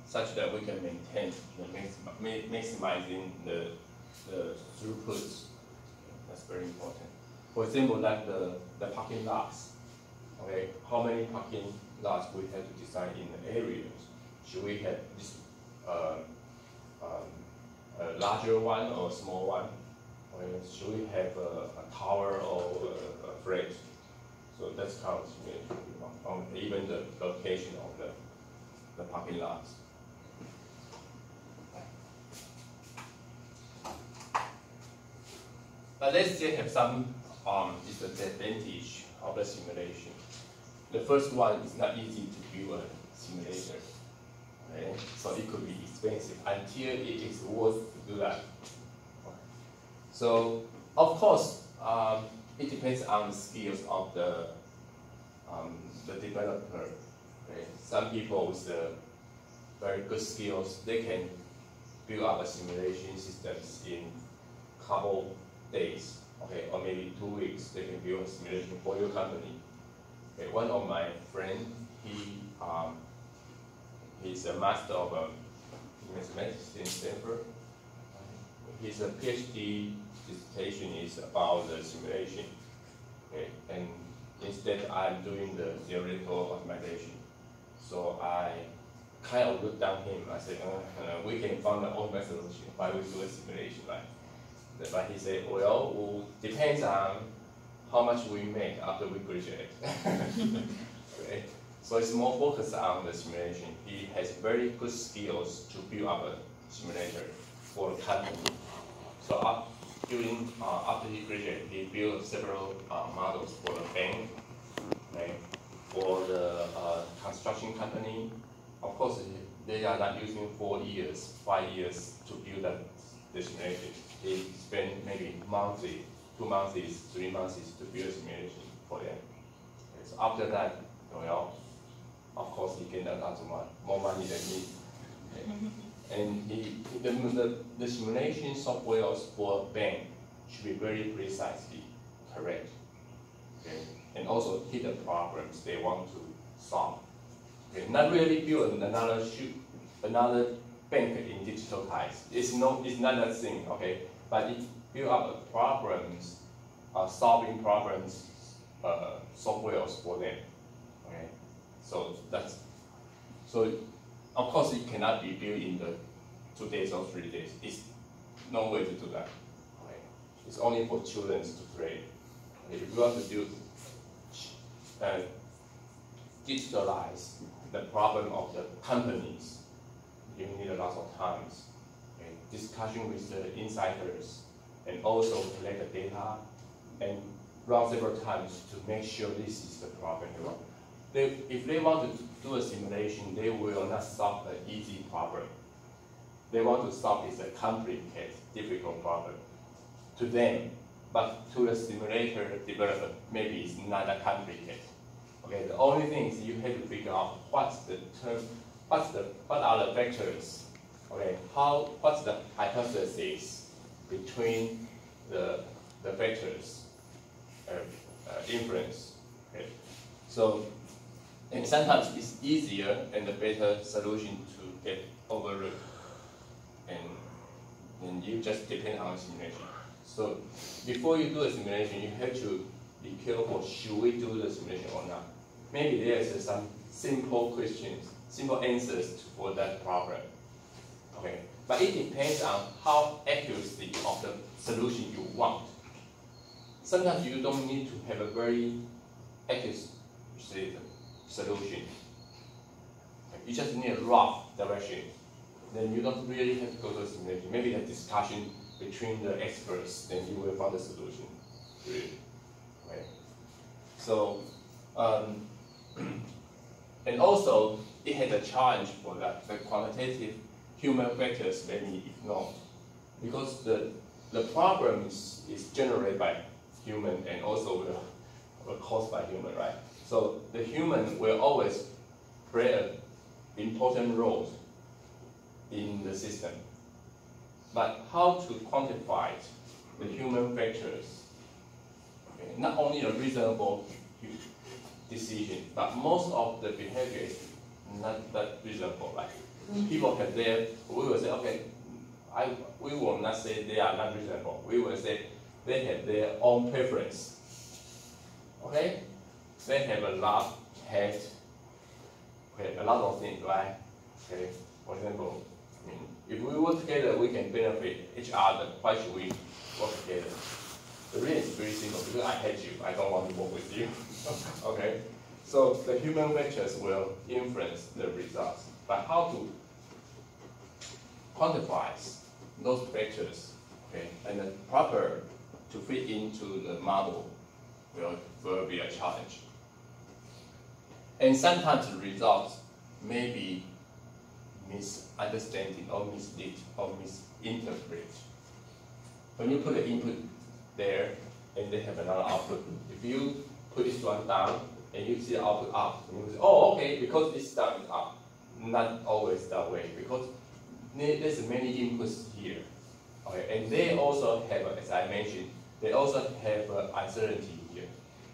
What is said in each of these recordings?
such that we can maintain maximizing the throughput. That's very important. For example, like the parking lots. Okay, how many parking lots we have to design in the areas? Should we have this a larger one or a small one? Or should we have a tower or a flat? So that's kind of on even the location of the parking lots. But let's still have some disadvantage of the simulation. The first one is not easy to build a simulator. Okay? So it could be expensive until it is worth to do that. So of course, it depends on the skills of the developer. Okay? Some people with very good skills, they can build up a simulation systems in couple days, okay, or maybe 2 weeks. They can build a simulation for your company. Okay, one of my friends, he's a master of mathematics in Stanford. His PhD dissertation is about the simulation. Okay, and instead I'm doing the theoretical optimization. So I kind of looked down him. I said, we can find the ultimate solution. Why we do a simulation, right? But he said, well, depends on how much we make after we graduate. Okay? So it's more focused on the simulation. He has very good skills to build up a simulator for the company. So after he graduated, he built several models for the bank, right? For the construction company. Of course, they are not using 4 years, 5 years to build the simulation. They spend maybe monthly, 2 months, 3 months to build a simulation for them. Okay, so after that, well, of course, he can earn more money than me. Okay. And the simulation software for a bank should be very precisely correct. Okay. And also hit the problems they want to solve. Okay. Not really build another bank in digital types. It's not that thing, okay? But it build up problems, solving problems, software for them. Okay, so of course it cannot be built in the 2 days or 3 days. It's no way to do that. Okay, it's only for children to play. Okay, if you want to do digitalize the problem of the companies, you need a lot of times, okay? Discussion with the insiders, and also collect the data and run several times to make sure this is the problem. If they want to do a simulation, they will not solve an easy problem. They want to solve is a complicated, difficult problem to them, but to the simulator developer, maybe it's not that complicated. Okay, the only thing is you have to figure out what are the vectors, okay? What's the hypothesis between the vectors inference? Okay, so and sometimes it's easier and the better solution to get overlooked, and you just depend on simulation. So before you do a simulation, you have to be careful: should we do the simulation or not? Maybe there's some simple questions, simple answers for that problem. Okay, but it depends on how accuracy of the solution you want. Sometimes you don't need to have a very accurate solution. You just need a rough direction. Then you don't really have to go to a simulation. Maybe a discussion between the experts, then you will find the solution. Right? So, and also it has a challenge for that. The quantitative human factors may be ignored because the problems is generated by human and also were caused by human, right? So the human will always play an important role in the system. But how to quantify the human factors? Okay, not only a reasonable decision, but most of the behavior is not that reasonable. Like people have their, we will say, okay, we will not say they are not reasonable. We will say they have their own preference. Okay? They have a lot, hate, okay, a lot of things, right? Okay, for example, I mean, if we work together, we can benefit each other. Why should we work together? The reason is very simple, because I hate you, I don't want to work with you. Okay? So the human factors will influence the results. But how to quantify those factors, okay, and then proper to fit into the model will be a challenge. And sometimes the results may be misunderstanding or mislead or misinterpret. When you put the input there and they have another output, if you put this one down and you see the output up, you will say, oh, okay, because this down is up. Not always that way, because there's many inputs here. Okay, and they also have, as I mentioned, they also have uncertainty here.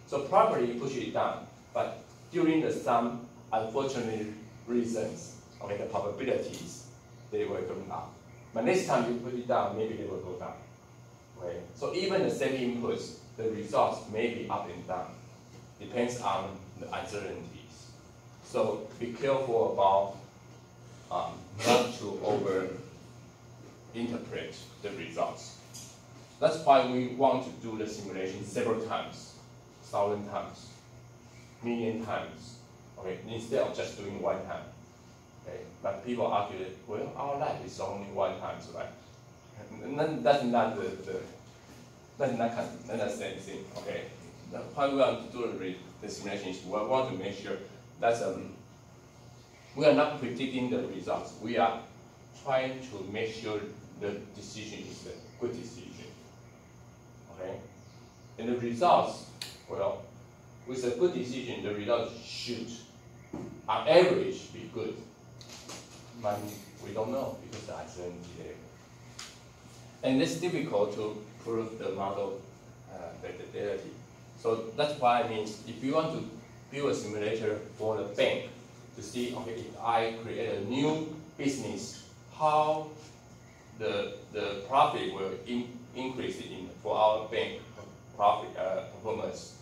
So properly you push it down, but during the some unfortunate reasons, okay, the probabilities, they will go up. But next time you put it down, maybe they will go down. Okay, so even the same inputs, the results may be up and down. Depends on the uncertainties. So be careful about not to over-interpret the results. That's why we want to do the simulation several times, 1,000 times, million times, okay, instead of just doing one time. Okay, but people argue that, well, our life is only one time, right? That's not the same thing. Okay, why we want to do the simulation is we want to make sure that we are not predicting the results. We are trying to make sure the decision is a good decision. Okay, and the results, well, with a good decision, the results should, on average, be good. But we don't know because the uncertainty there. And it's difficult to prove the model validity. So that's why I mean, if you want to build a simulator for the bank to see, okay, if I create a new business, how the profit will increase for our bank profit performance.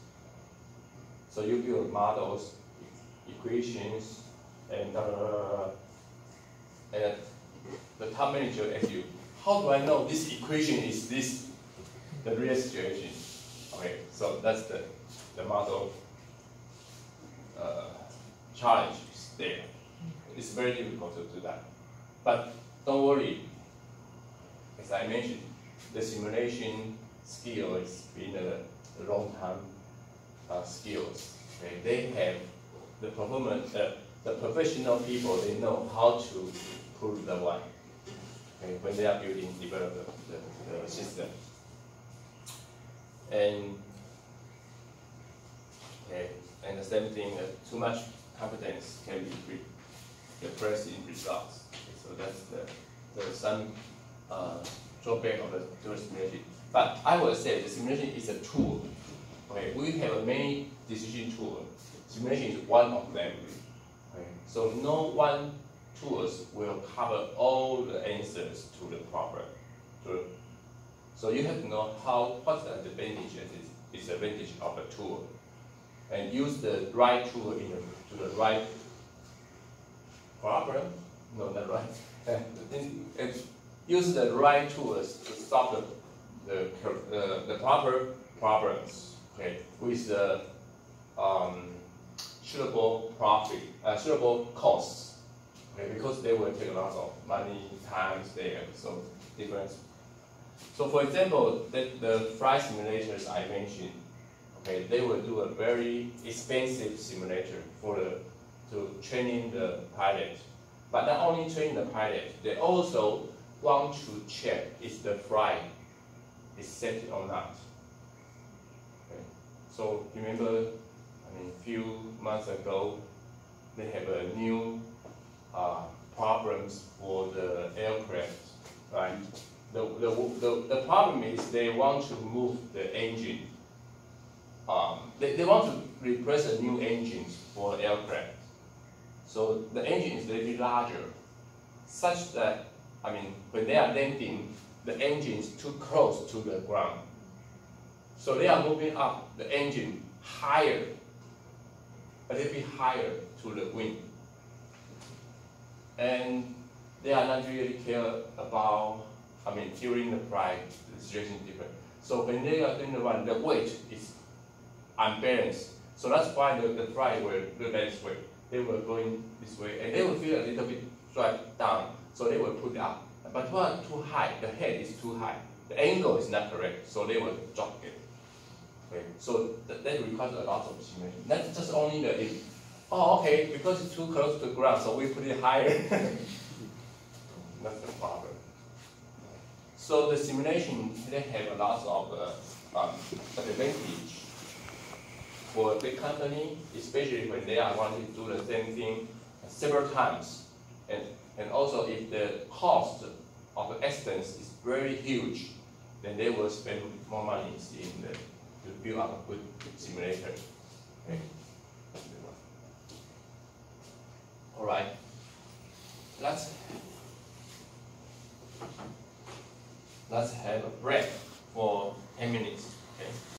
So you build models, equations, and the top manager asks you, how do I know this equation is the real situation? Okay, so that's the model challenge is there. It's very difficult to do that. But don't worry, as I mentioned, the simulation skill has been a long-time skills. Okay? They have the performance, the professional people, they know how to prove the one. Okay? When they are develop the system. And okay, and the same thing, too much confidence can be expressed in results. Okay, so that's some drawback of the simulation. But I would say the simulation is a tool. Okay, we have many decision tools. Simulation is one of them. Okay, so no one tools will cover all the answers to the problem. So you have to know what's the advantage and disadvantage of a tool, and use the right tool to the right problem. No, not right. Use the right tools to solve the proper problems. Okay, with the suitable costs. Okay, because they will take a lot of money, time there. So different. So for example, the flight simulators I mentioned, okay, they will do a very expensive simulator to training the pilot. But not only training the pilot, they also want to check if the flight is safe or not. Okay. So remember, I mean, a few months ago, they have a new problems for the aircraft, right? The problem is they want to move the engine. They want to replace the new engines for the aircraft. So the engine is very larger. such that, I mean, when they are landing, the engine is too close to the ground. So they are moving up the engine higher, a little bit higher to the wing. And they are not really care about, I mean, during the flight, the situation is different. So when they are doing the run, the weight is unbalanced. So that's why the flight will do this way. They were going this way, and they will feel a little bit drag down, so they will put it up. But when too high, the head is too high. The angle is not correct, so they will drop it. Okay, so that requires a lot of simulation. That's just only the if. Oh, okay, because it's too close to the ground, so we put it higher. That's the problem. So the simulation, they have a lot of advantage for a big company, especially when they are wanting to do the same thing several times. And also if the cost of the accidents is very huge, then they will spend more money to build up a good simulator. Okay. All right. Let's have a break for 10 minutes. Okay.